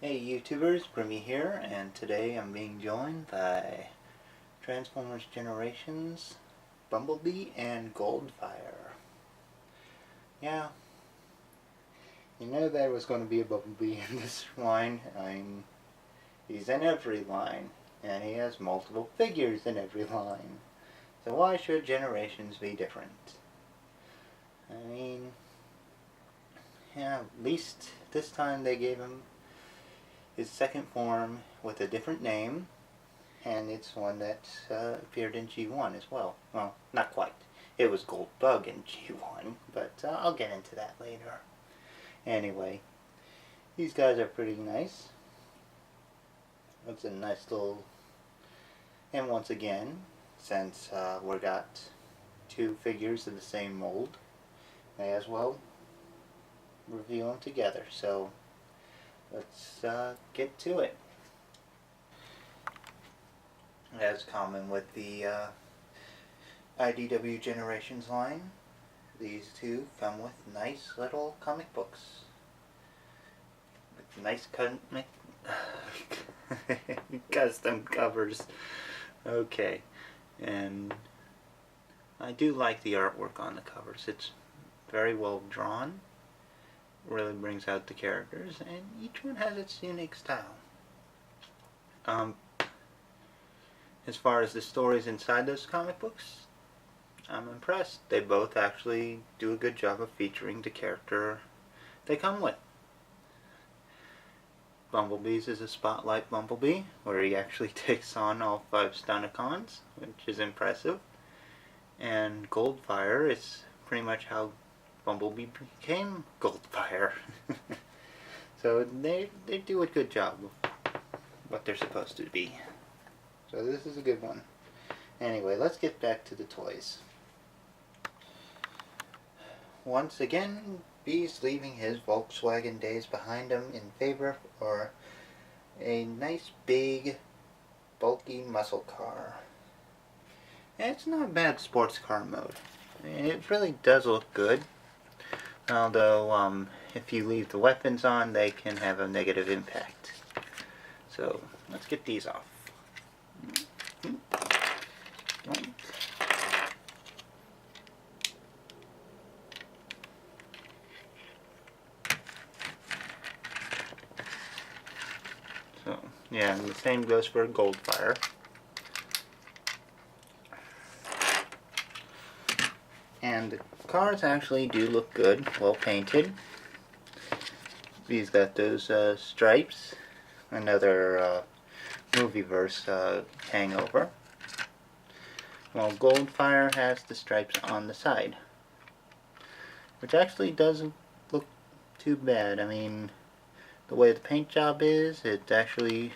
Hey YouTubers, Brimmy here, and today I'm being joined by Transformers Generations, Bumblebee, and Goldfire. Yeah, you know there was going to be a Bumblebee in this line. He's in every line, and he has multiple figures in every line. So why should Generations be different? I mean, yeah, at least this time they gave him his second form with a different name. And it's one that appeared in G1 as well. Well, not quite. It was Goldbug in G1, but I'll get into that later. Anyway, these guys are pretty nice. It's a nice little... And once again, since we got two figures of the same mold, may as well review them together. So, let's get to it. As common with the IDW Generations line, these two come with nice little comic books. With nice custom covers. Okay, and I do like the artwork on the covers. It's very well drawn, really brings out the characters, and each one has its unique style. As far as the stories inside those comic books, I'm impressed. They both actually do a good job of featuring the character they come with. Bumblebee's is a Spotlight Bumblebee, where he actually takes on all 5 Stunticons, which is impressive. And Goldfire is pretty much how Bumblebee became Goldfire. So they do a good job of what they're supposed to be. So this is a good one. Anyway, let's get back to the toys. Once again, Bee's leaving his Volkswagen days behind him in favor for a nice big bulky muscle car. And it's not a bad sports car mode. It really does look good. Although if you leave the weapons on, they can have a negative impact. So let's get these off. So, yeah, and the same goes for Goldfire. And the cars actually do look good, well painted. These got those stripes, another movieverse hangover. While Goldfire has the stripes on the side, which actually doesn't look too bad. I mean, the way the paint job is, it actually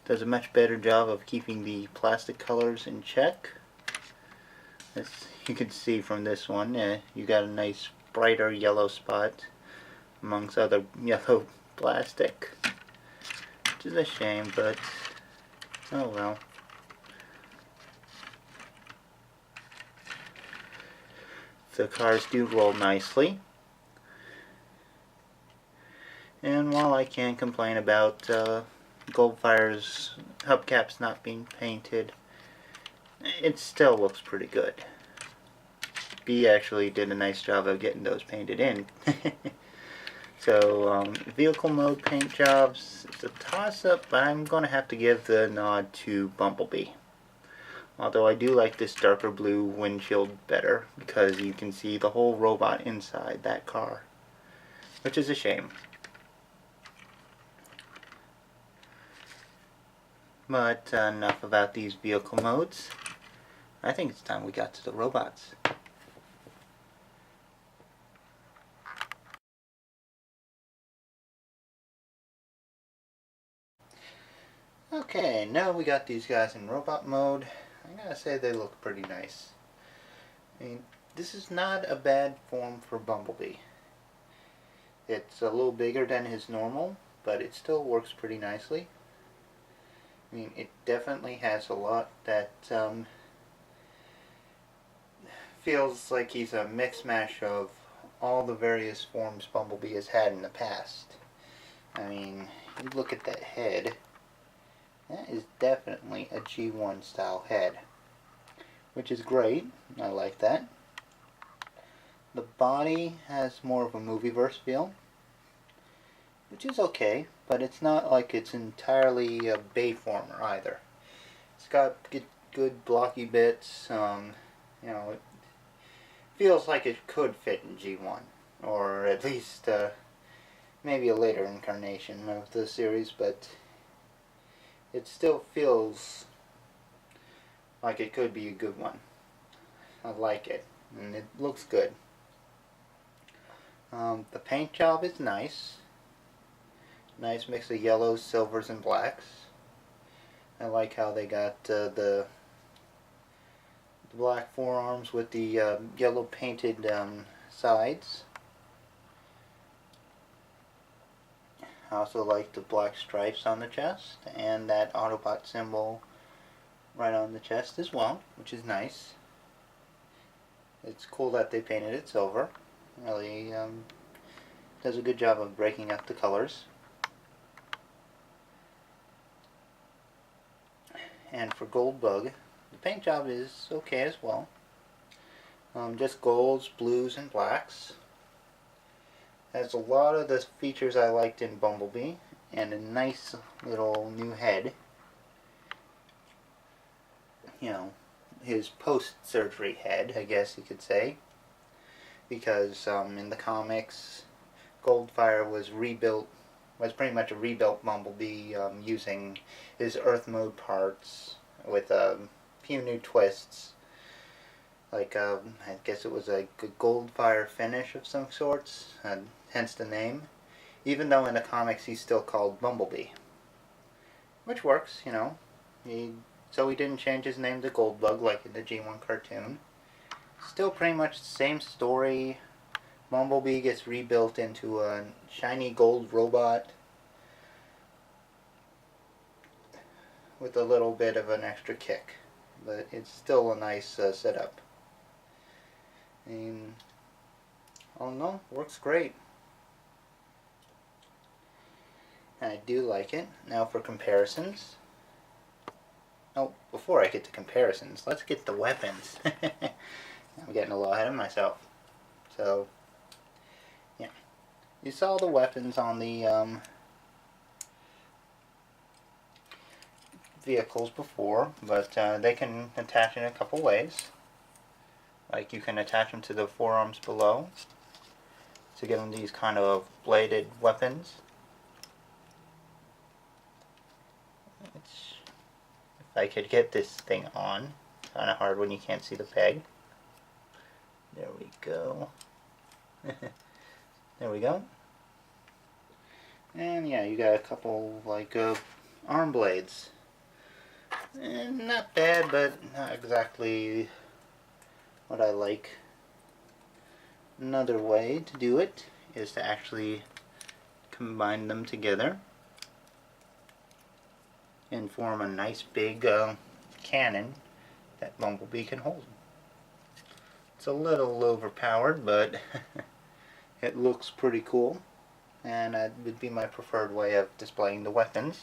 does a much better job of keeping the plastic colors in check. As you can see from this one, you got a nice brighter yellow spot amongst other yellow plastic, which is a shame, but oh well. The cars do roll nicely. And while I can't complain about Goldfire's hubcaps not being painted, it still looks pretty good. B actually did a nice job of getting those painted in. So, vehicle mode paint jobs, it's a toss-up, but I'm going to have to give the nod to Bumblebee. Although I do like this darker blue windshield better, because you can see the whole robot inside that car, which is a shame. But enough about these vehicle modes. I think it's time we got to the robots. Okay, now we got these guys in robot mode. I gotta say they look pretty nice. I mean, this is not a bad form for Bumblebee. It's a little bigger than his normal, but it still works pretty nicely. I mean, it definitely has a lot that feels like he's a mix mash of all the various forms Bumblebee has had in the past. I mean, you look at that head. That is definitely a G1 style head, which is great. I like that. The body has more of a movieverse feel, which is okay, but it's not like it's entirely a Bayformer either. It's got good blocky bits. You know, it feels like it could fit in G1, or at least maybe a later incarnation of the series, but it still feels like it could be a good one. I like it, and it looks good. The paint job is nice. Nice mix of yellows, silvers, and blacks. I like how they got the black forearms with the yellow painted sides. I also like the black stripes on the chest and that Autobot symbol right on the chest as well, which is nice. It's cool that they painted it silver. Really does a good job of breaking up the colors. And for Goldbug, the paint job is okay as well. Just golds, blues, and blacks. Has a lot of the features I liked in Bumblebee, and a nice little new head. You know, his post-surgery head, I guess you could say. Because in the comics, Goldfire was pretty much a rebuilt Bumblebee using his Earth mode parts with a few new twists. Like, I guess it was a Goldfire finish of some sorts, hence the name. Even though in the comics he's still called Bumblebee. Which works, you know. So he didn't change his name to Goldbug like in the G1 cartoon. Still pretty much the same story. Bumblebee gets rebuilt into a shiny gold robot with a little bit of an extra kick. But it's still a nice setup. And all in all, works great. I do like it. Now for comparisons. Oh, before I get to comparisons, let's get the weapons. I'm getting a little ahead of myself. So, yeah. You saw the weapons on the vehicles before, but they can attach in a couple ways. Like you can attach them to the forearms below to give them these kind of bladed weapons. If I could get this thing on, kind of hard when you can't see the peg. There we go. There we go. And yeah, you got a couple like arm blades. Not bad, but not exactly what I like. Another way to do it is to actually combine them together and form a nice big cannon that Bumblebee can hold. It's a little overpowered, but it looks pretty cool, and that would be my preferred way of displaying the weapons.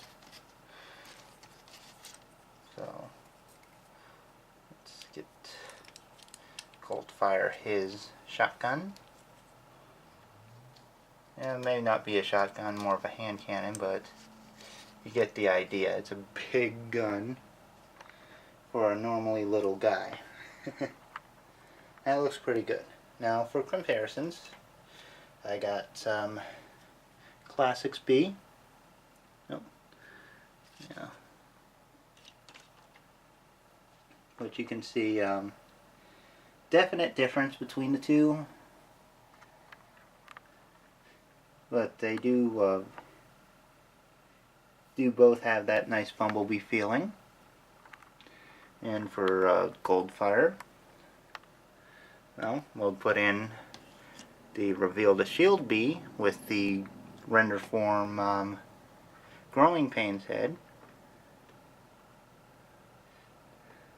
So let's get Goldfire his shotgun. It may not be a shotgun, more of a hand cannon, but you get the idea. It's a big gun for a normally little guy. That looks pretty good. Now for comparisons, I got some Classics B. Nope. Yeah. Which you can see definite difference between the two, but they do both have that nice Bumblebee feeling. And for Goldfire, well, we'll put in the Reveal the Shield B with the render form Growing Pains head,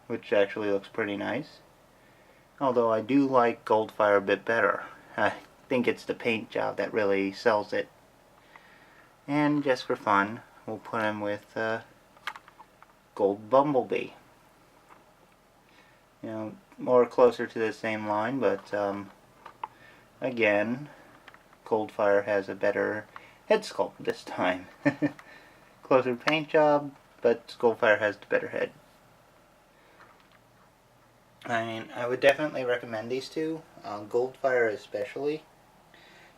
which actually looks pretty nice. Although I do like Goldfire a bit better. I think it's the paint job that really sells it. And just for fun, we'll put him with Gold Bumblebee. You know, more closer to the same line, but again, Goldfire has a better head sculpt this time. Closer paint job, but Goldfire has the better head. I mean, I would definitely recommend these two. Goldfire especially.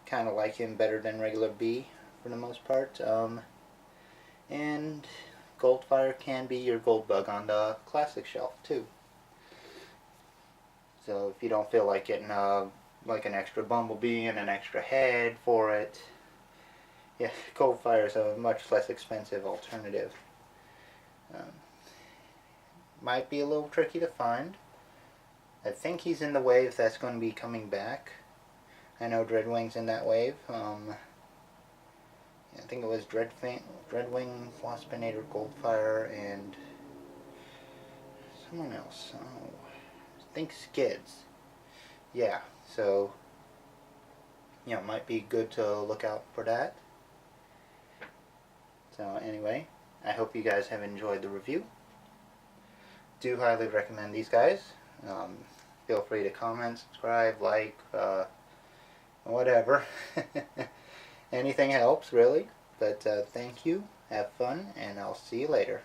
Kind of like him better than regular Bee for the most part. And Goldfire can be your gold bug on the classic shelf too. So if you don't feel like getting like an extra Bumblebee and an extra head for it, yeah, Goldfire is a much less expensive alternative. Might be a little tricky to find. I think he's in the wave that's going to be coming back. I know Dreadwing's in that wave. I think it was Dreadwing, Waspinator, Goldfire, and someone else. Oh, I think Skids. Yeah, so you know, might be good to look out for that. So anyway, I hope you guys have enjoyed the review. Do highly recommend these guys. Feel free to comment, subscribe, like, whatever. Anything helps, really. But thank you, have fun, and I'll see you later.